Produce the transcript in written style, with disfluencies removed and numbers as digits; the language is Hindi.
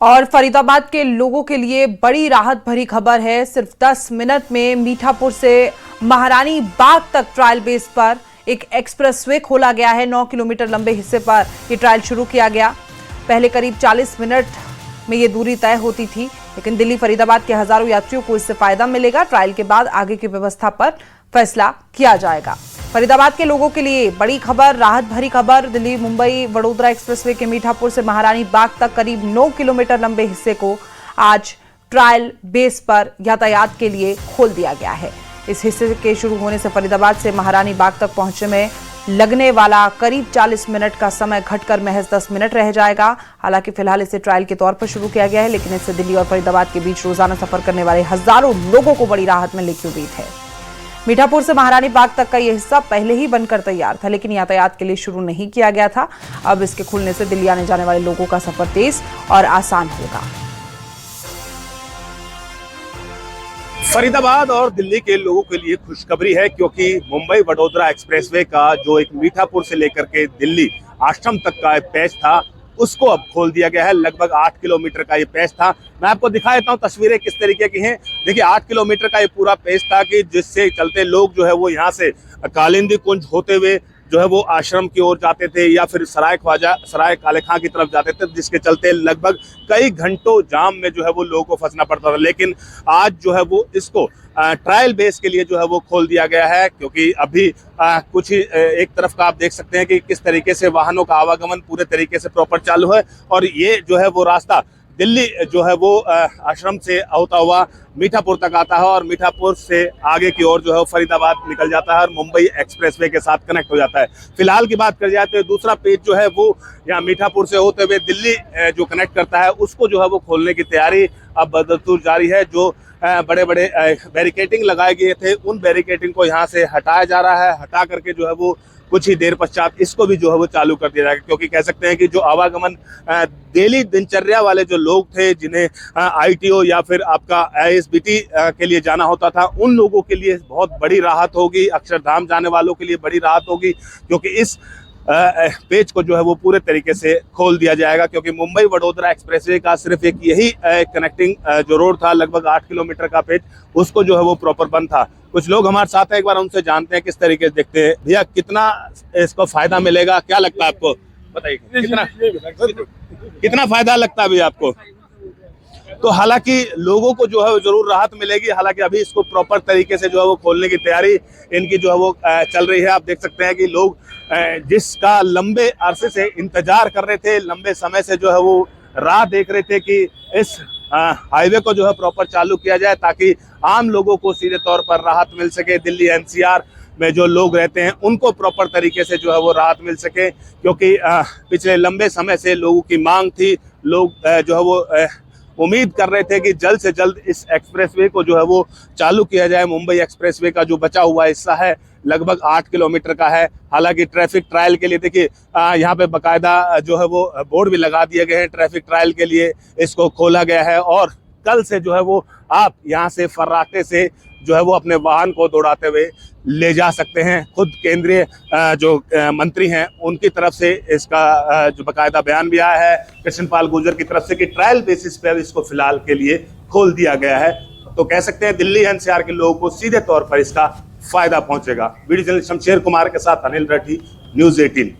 और फरीदाबाद के लोगों के लिए बड़ी राहत भरी खबर है। सिर्फ 10 मिनट में मीठापुर से महारानी बाग तक ट्रायल बेस पर एक एक्सप्रेसवे खोला गया है। 9 किलोमीटर लंबे हिस्से पर यह ट्रायल शुरू किया गया। पहले करीब 40 मिनट में ये दूरी तय होती थी, लेकिन दिल्ली फरीदाबाद के हजारों यात्रियों को इससे फायदा मिलेगा। ट्रायल के बाद आगे की व्यवस्था पर फैसला किया जाएगा। फरीदाबाद के लोगों के लिए बड़ी खबर, राहत भरी खबर। दिल्ली मुंबई वडोदरा एक्सप्रेसवे के मीठापुर से महारानी बाग तक करीब 9 किलोमीटर लंबे हिस्से को आज ट्रायल बेस पर यातायात के लिए खोल दिया गया है। इस हिस्से के शुरू होने से फरीदाबाद से महारानी बाग तक पहुंचने में लगने वाला करीब 40 मिनट का समय घटकर महज 10 मिनट रह जाएगा। हालांकि फिलहाल इसे ट्रायल के तौर पर शुरू किया गया है, लेकिन इससे दिल्ली और फरीदाबाद के बीच रोजाना सफर करने वाले हजारों लोगों को बड़ी राहत मिलने की उम्मीद है। मीठापुर से महारानी बाग तक का यह हिस्सा पहले ही बनकर तैयार था, लेकिन यातायात के लिए शुरू नहीं किया गया था। अब इसके खुलने से दिल्ली आने जाने वाले लोगों का सफर तेज और आसान होगा। फरीदाबाद और दिल्ली के लोगों के लिए खुशखबरी है, क्योंकि मुंबई वडोदरा एक्सप्रेसवे का जो एक मीठापुर से लेकर के दिल्ली आश्रम तक का एक पैच था, उसको अब खोल दिया गया है। लगभग 8 किलोमीटर का ये पैच था। मैं आपको दिखा देता हूँ तस्वीरें किस तरीके की हैं। देखिए, 8 किलोमीटर का ये पूरा पैच था कि जिससे चलते लोग जो है वो यहाँ से कालिंदी कुंज होते हुए जो है वो आश्रम की ओर जाते थे, या फिर सराय ख्वाजा सराय काले खां की तरफ जाते थे, जिसके चलते लगभग कई घंटों जाम में जो है वो लोगों को फंसना पड़ता था। लेकिन आज जो है वो इसको ट्रायल बेस के लिए जो है वो खोल दिया गया है, क्योंकि अभी कुछ ही एक तरफ का आप देख सकते हैं कि किस तरीके से वाहनों का आवागमन पूरे तरीके से प्रॉपर चालू है। और ये जो है वो रास्ता दिल्ली जो है वो आश्रम से होता हुआ मीठापुर तक आता है, और मीठापुर से आगे की ओर जो है फरीदाबाद निकल जाता है और मुंबई एक्सप्रेसवे के साथ कनेक्ट हो जाता है। फिलहाल की बात कर जाए तो दूसरा पेज जो है वो यहाँ मीठापुर से होते हुए दिल्ली जो कनेक्ट करता है, उसको जो है वो खोलने की तैयारी अब बदस्तूर जारी है। जो बड़े बड़े बैरिकेटिंग लगाए गए थे, उन बैरिकेटिंग को यहाँ से हटाया जा रहा है। हटा करके जो है वो कुछ ही देर पश्चात इसको भी जो है वो चालू कर दिया जाएगा, क्योंकि कह सकते हैं कि जो आवागमन डेली दिनचर्या वाले जो लोग थे, जिन्हें आईटीओ या फिर आपका आईएसबीटी के लिए जाना होता था, उन लोगों के लिए बहुत बड़ी राहत होगी। अक्षरधाम जाने वालों के लिए बड़ी राहत होगी, क्योंकि इस पेज को जो है वो पूरे तरीके से खोल दिया जाएगा। क्योंकि मुंबई वडोदरा एक्सप्रेसवे का सिर्फ एक यही कनेक्टिंग जो रोड था, लगभग 8 किलोमीटर का पेज, उसको जो है वो प्रॉपर बंद था। कुछ लोग हमारे साथ हैं, एक बार उनसे जानते हैं किस तरीके से देखते हैं। भैया, कितना इसको फायदा मिलेगा, क्या लगता है आपको? बताइए, कितना फायदा लगता है भैया आपको? तो हालांकि लोगों को जो है जरूर राहत मिलेगी। हालांकि अभी इसको प्रॉपर तरीके से जो है वो खोलने की तैयारी इनकी जो है वो चल रही है। आप देख सकते हैं कि लोग जिसका लंबे अरसे से इंतजार कर रहे थे, लंबे समय से जो है वो राह देख रहे थे कि इस हाईवे को जो है प्रॉपर चालू किया जाए, ताकि आम लोगों को सीधे तौर पर राहत मिल सके। दिल्ली एनसीआर में जो लोग रहते हैं उनको प्रॉपर तरीके से जो है वो राहत मिल सके, क्योंकि पिछले लंबे समय से लोगों की मांग थी। लोग जो है वो उम्मीद कर रहे थे कि जल्द से जल्द इस एक्सप्रेसवे को जो है वो चालू किया जाए। मुंबई एक्सप्रेसवे का जो बचा हुआ हिस्सा है, लगभग 8 किलोमीटर का है। हालांकि ट्रैफिक ट्रायल के लिए देखिए यहाँ पे बाकायदा जो है वो बोर्ड भी लगा दिए गए हैं। ट्रैफिक ट्रायल के लिए इसको खोला गया है, और कल से जो है वो आप यहाँ से फर्राटे से जो है वो अपने वाहन को दौड़ाते हुए ले जा सकते हैं। खुद केंद्रीय जो मंत्री हैं, उनकी तरफ से इसका जो बाकायदा बयान भी आया है कृष्ण पाल गुर्जर की तरफ से, कि ट्रायल बेसिस पे इसको फिलहाल के लिए खोल दिया गया है। तो कह सकते हैं दिल्ली एनसीआर के लोगों को सीधे तौर पर इसका फायदा पहुंचेगा। वीडियो जर्नलिस्ट शमशेर कुमार के साथ अनिल राठी, न्यूज़ 18।